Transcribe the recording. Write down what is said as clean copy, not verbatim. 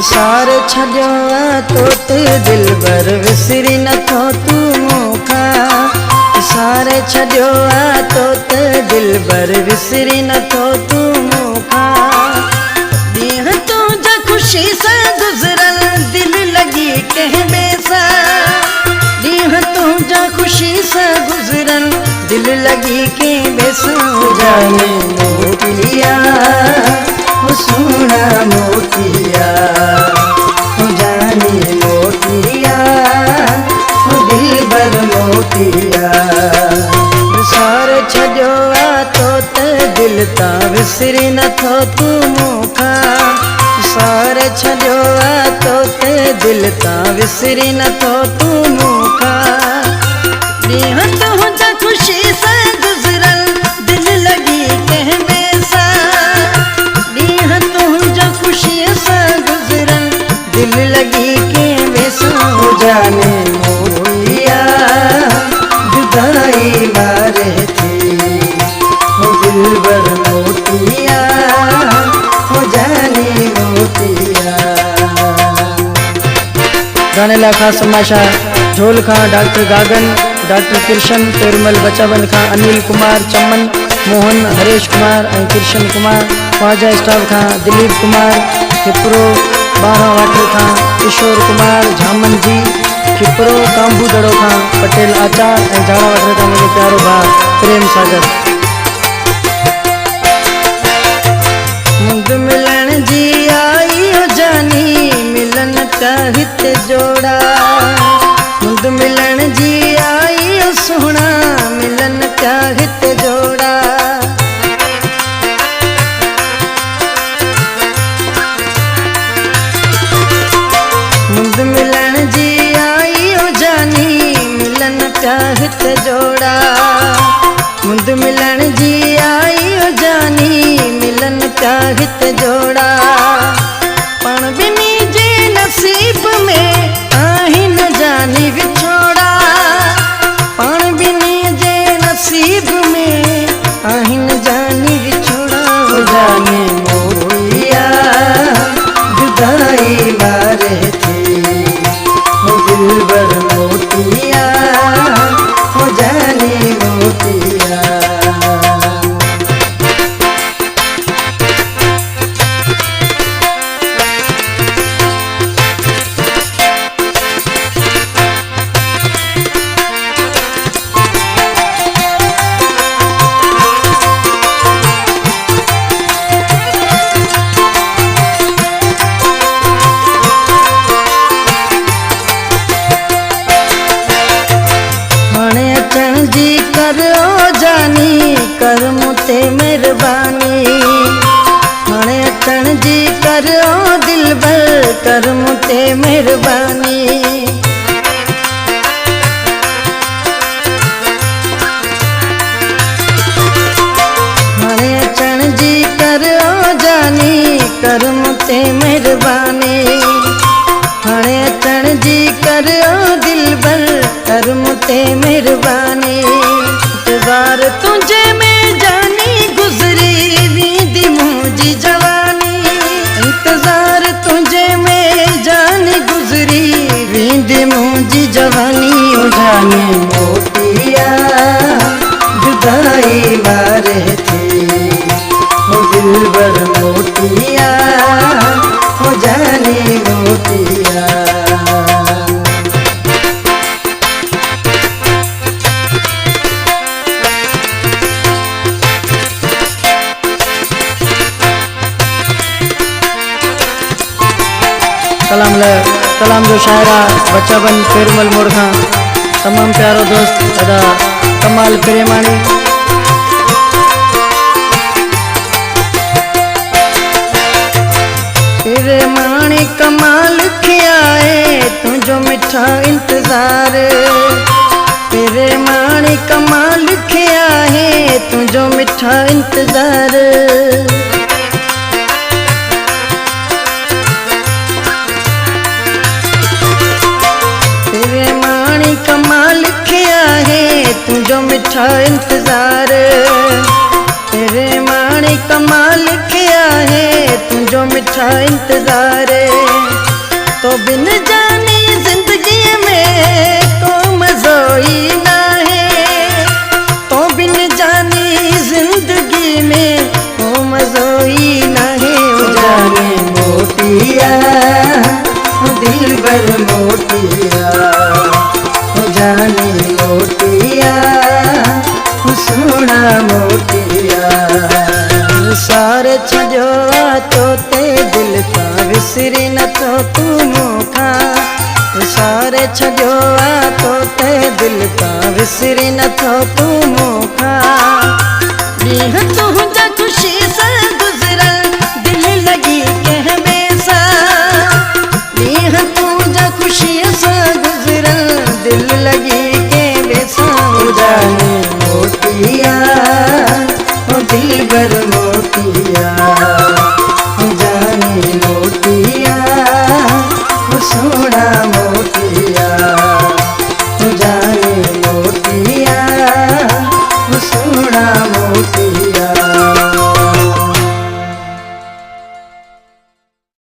सारे छॾियो तोत दिलबर विसरी नथो तूं मूंखां सारे छॾियो तोत दिलबर विसरी नथो तूं मूंखां ॾींहं तुंहिंजा ख़ुशी सां गुज़रल दिल लॻी कंहिं ॿिए सां ॾींहं तुंहिंजा ख़ुशी सां गुज़रल दिल लॻी कंहिं ॿिए सां जाने मोटिया सोना मोतिया जाने मोतिया दिलबर मोतिया सारे छॾियो तोत दिल तां विसरी नथो तूं मूंखां सारे छॾियो तोत दिल तां विसरी नथो तूं मूंखां ॾींहं तुंहिंजा ख़ुशी सां गुज़रल दिल लॻी कंहिं ॿिए सां ॾींहं तुंहिंजा ख़ुशीअ सां गुज़रल दिल लॻी कंहिं ॿिए सां जाने मोतिया जुदाई मारे थी दिलबर मोतिया जाने मोतिया। गाने ला ख़ास समाशा झोल खां डॉक्टर गागन डॉक्टर कृष्ण पेरुमल बचावन खां अनिल कुमार चमन मोहन हरेश कुमार और कृष्ण कुमार ख्वाजा स्टाफ खां दिलीप कुमार खिपरो 12 वाटर खां किशोर कुमार झामन जी खिपरो कांबू दड़ो खां पटेल आचार और झाड़ा वाटर खां मुझे प्यारो भाउ प्रेम सागर। मुंद मिलन जी आई हो जानी मिलन का हित जोड़ा मुंद मिलन जी आई हो सोना मिलन का हित जोड़ा मुंद मिलन जी आई हो जानी मिलन का हित जोड़ा मुंद मिलन जी आई हो जानी मिलन का हित जोड़ा पण बिनी जे नसीब में आही न जानी विछोड़ा पण बिनी जे नसीब में आही न जानी विछोड़ा हो जाने मोतिया जुदाई मारे थी हो दिलबर मोतिया हो जाने मोतिया। कर मुते मेहरबानी हाणे अचण जी कर ओ दिलबर कर मुते मेहरबानी हाणे अचण जी कर ओ जानी कर मुते मेहरबानी हाणे अचण जी कर ओ दिलबर कर मुते मेहरबानी इंतज़ार तुझे में जानी गुजरी वींदी मुंहिंजी जवानी इंतज़ार तुझे में जानी गुजरी वींदी मुंहिंजी जवानी हो जाने मोतिया जुदाई मारे थी हो दिलबर मोतिया हो जाने मोतिया। कलाम जो शायरा बच्चाबन पेरुमल मोड़ खां तमाम प्यारो दोस्त अदा कमाल प्रेमाणी प्रेमाणी कमाल खियाए तुझो मिठा इंतजार प्रेमाणी कमाल खियाए तुझो मिठा इंतजार कमाल किया है तुझो मिठा इंतजार तेरे माणी कमाल किया है तुझो मिठा इंतजार तो बिन जानी जिंदगी में को मज़ोई ना है, तो बिन जानी जिंदगी में को मज़ोई ना है। ओ जाने मोटिया दिल भर मोटिया, ओ जाने मोटिया सोना मोटिया। सारे छजो तो ते दिल का विसरी न तो तू मुखा, सारे छजो तो ते दिल का विसरी न तो तू मुखा। ॾींहं तुंहिंजा खुशी सां गुज़रल दिल लगी कंहिं ॿिए सां, ॾींहं तुंहिंजा खुशीअ सां गुज़रल दिल लगी कंहिं ॿिए सां। जाने मोटिया दिल भर मोटिया, जाने मोटिया सोना मोटिया।